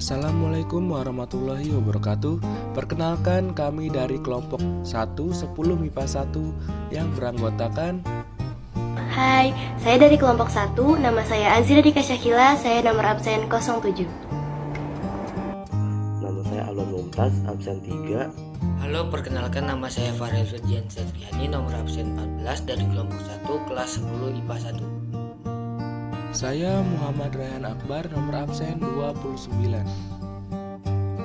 Assalamualaikum warahmatullahi wabarakatuh. Perkenalkan, kami dari kelompok 110 MIPA 1 yang beranggotakan. Hai, saya dari kelompok 1, nama saya Azira Dika Syakila, saya nomor absen 07. Nama saya Alwan Mumtaz, absen 3. Halo, perkenalkan nama saya Farel Ferdian Setriani, nomor absen 14 dari kelompok 1, kelas 10 IPA 1. Saya Muhammad Rayhan Akbar, nomor absen 29.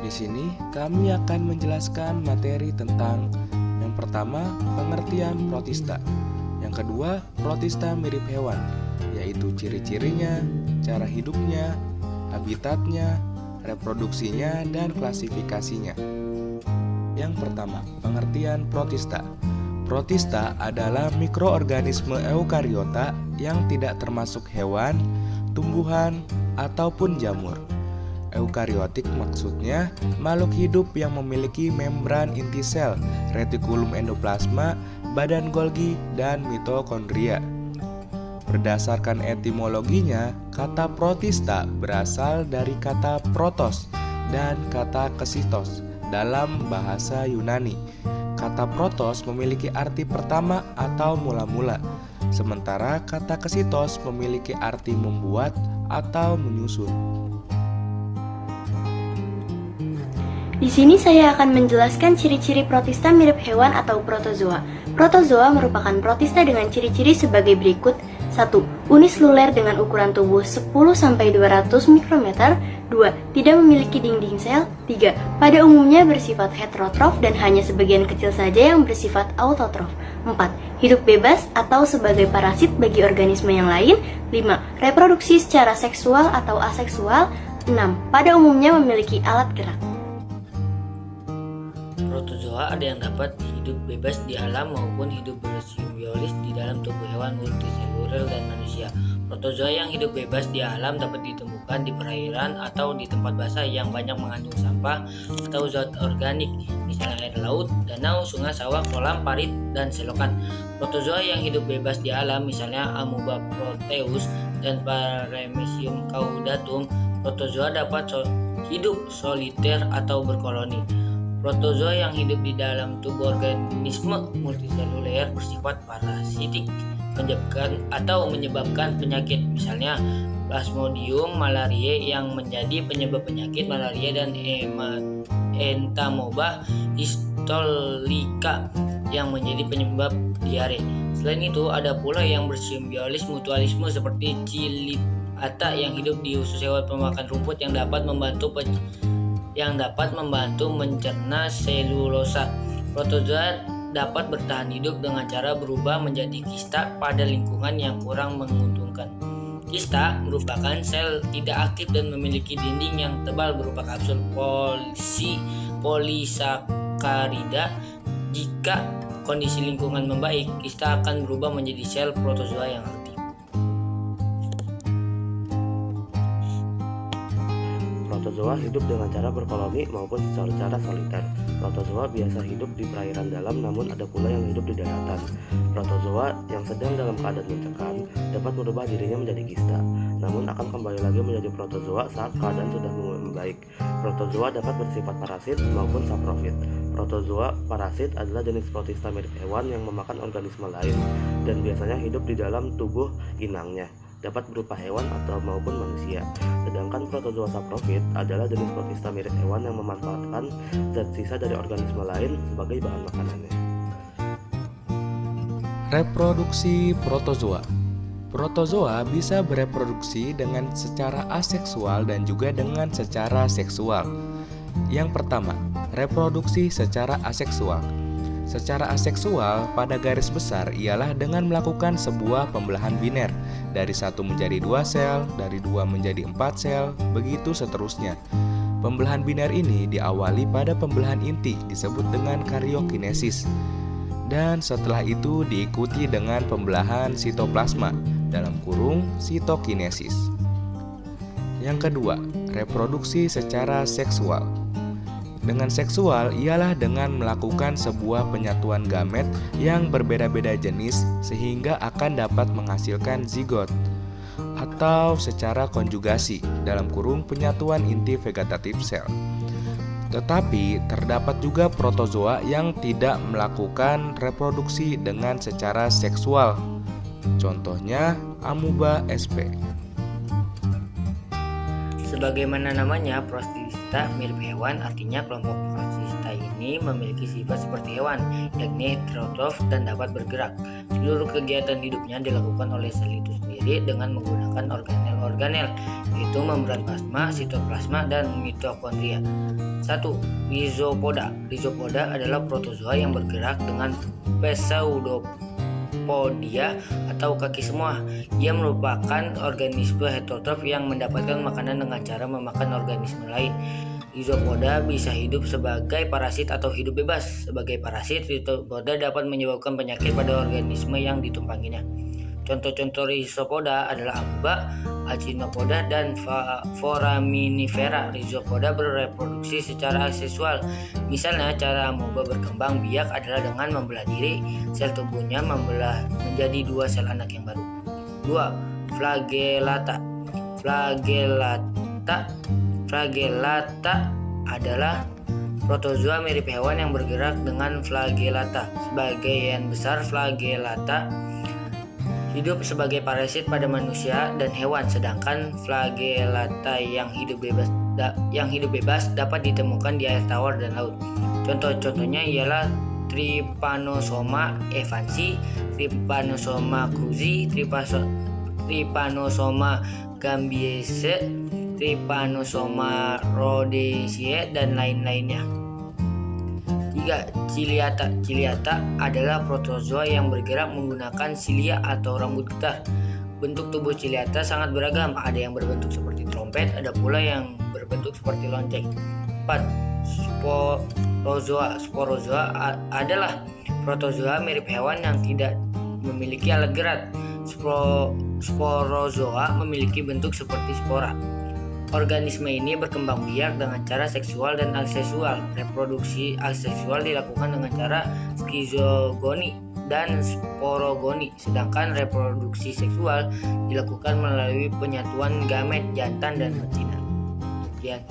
Di sini kami akan menjelaskan materi tentang yang pertama, pengertian protista. Yang kedua, protista mirip hewan, yaitu ciri-cirinya, cara hidupnya, habitatnya, reproduksinya, dan klasifikasinya. Yang pertama, pengertian protista. Protista adalah mikroorganisme eukariota yang tidak termasuk hewan, tumbuhan, ataupun jamur. Eukariotik maksudnya makhluk hidup yang memiliki membran inti sel, retikulum endoplasma, badan Golgi, dan mitokondria. Berdasarkan etimologinya, kata protista berasal dari kata protos dan kata kesitos dalam bahasa Yunani. Kata protos memiliki arti pertama atau mula-mula, sementara kata kesitos memiliki arti membuat atau menyusun. Di sini saya akan menjelaskan ciri-ciri protista mirip hewan atau protozoa. Protozoa merupakan protista dengan ciri-ciri sebagai berikut. 1. Uniseluler dengan ukuran tubuh 10-200 mikrometer. 2. Tidak memiliki dinding sel. 3. Pada umumnya bersifat heterotrof dan hanya sebagian kecil saja yang bersifat autotrof. 4. Hidup bebas atau sebagai parasit bagi organisme yang lain. 5. Reproduksi secara seksual atau aseksual. 6. Pada umumnya memiliki alat gerak. Protozoa ada yang dapat hidup bebas di alam maupun hidup bersimbiosis di dalam tubuh hewan multiseluler dan manusia. Protozoa yang hidup bebas di alam dapat ditemukan di perairan atau di tempat basah yang banyak mengandung sampah atau zat organik, misalnya air laut, danau, sungai, sawah, kolam, parit, dan selokan. Protozoa yang hidup bebas di alam, misalnya Amoeba proteus dan Paramecium caudatum. Protozoa dapat hidup soliter atau berkoloni. Protozoa yang hidup di dalam tubuh organisme multiseluler bersifat parasitik, menyebabkan penyakit, misalnya Plasmodium malariae yang menjadi penyebab penyakit malaria dan Entamoeba histolica yang menjadi penyebab diare. Selain itu, ada pula yang bersimbiosis mutualisme seperti Chiliata yang hidup di usus hewan pemakan rumput yang dapat membantu mencerna selulosa. Protozoa dapat bertahan hidup dengan cara berubah menjadi kista pada lingkungan yang kurang menguntungkan. Kista merupakan sel tidak aktif dan memiliki dinding yang tebal berupa kapsul polisakarida. Jika kondisi lingkungan membaik, kista akan berubah menjadi sel protozoa yang aktif. Protozoa hidup dengan cara berkoloni maupun secara soliter. Protozoa biasa hidup di perairan dalam, namun ada pula yang hidup di daratan. Protozoa yang sedang dalam keadaan mencekam dapat merubah dirinya menjadi kista, namun akan kembali lagi menjadi protozoa saat keadaan sudah membaik. Protozoa dapat bersifat parasit maupun saprofit. Protozoa parasit adalah jenis protista mirip hewan yang memakan organisme lain dan biasanya hidup di dalam tubuh inangnya. Dapat berupa hewan atau maupun manusia. Sedangkan protozoa saprofit adalah jenis protista mirip hewan yang memanfaatkan zat sisa dari organisme lain sebagai bahan makanannya. Reproduksi protozoa. Protozoa bisa bereproduksi dengan secara aseksual dan juga dengan secara seksual. Yang pertama, reproduksi secara aseksual. Secara aseksual, pada garis besar ialah dengan melakukan sebuah pembelahan biner dari 1 menjadi 2 sel, dari 2 menjadi 4 sel, begitu seterusnya. Pembelahan biner ini diawali pada pembelahan inti disebut dengan karyokinesis, dan setelah itu diikuti dengan pembelahan sitoplasma dalam kurung sitokinesis. Yang kedua, reproduksi secara seksual. Dengan seksual ialah dengan melakukan sebuah penyatuan gamet yang berbeda-beda jenis sehingga akan dapat menghasilkan zigot. atau secara konjugasi dalam kurung penyatuan inti vegetatif sel. Tetapi terdapat juga protozoa yang tidak melakukan reproduksi dengan secara seksual. Contohnya amuba sp. Sebagaimana namanya, protista mirip hewan, artinya kelompok protista ini memiliki sifat seperti hewan, yakni heterotrof dan dapat bergerak. Seluruh kegiatan hidupnya dilakukan oleh sel itu sendiri dengan menggunakan organel-organel, yaitu membran plasma, sitoplasma, dan mitokondria. 1. Rhizopoda. Rhizopoda adalah protozoa yang bergerak dengan pseudopodia atau kaki semua. Ia merupakan organisme heterotrof yang mendapatkan makanan dengan cara memakan organisme lain. Rhizopoda bisa hidup sebagai parasit atau hidup bebas. Sebagai parasit, rhizopoda dapat menyebabkan penyakit pada organisme yang ditumpanginya. Contoh-contoh rhizopoda adalah amuba, acinopoda, dan foraminifera. Rhizopoda bereproduksi secara aseksual. Misalnya, cara amuba berkembang biak adalah dengan membelah diri. Sel tubuhnya membelah menjadi 2 sel anak yang baru. 2. Flagellata. Flagellata adalah protozoa mirip hewan yang bergerak dengan flagellata. Sebagian besar flagellata hidup sebagai parasit pada manusia dan hewan, sedangkan flagellata yang hidup bebas dapat ditemukan di air tawar dan laut. Contoh-contohnya ialah Trypanosoma evansi, Trypanosoma cruzi, Trypanosoma gambiense, Trypanosoma rhodesiae, dan lain-lainnya. 3. Ciliata. Ciliata adalah protozoa yang bergerak menggunakan silia atau rambut getah. Bentuk tubuh ciliata sangat beragam, ada yang berbentuk seperti trompet, ada pula yang berbentuk seperti lonceng. 4. Sporozoa. Sporozoa adalah protozoa mirip hewan yang tidak memiliki alat gerak. Sporozoa memiliki bentuk seperti spora. Organisme ini berkembang biak dengan cara seksual dan aseksual. Reproduksi aseksual dilakukan dengan cara skizogoni dan sporogoni, sedangkan reproduksi seksual dilakukan melalui penyatuan gamet jantan dan betina. Sekian.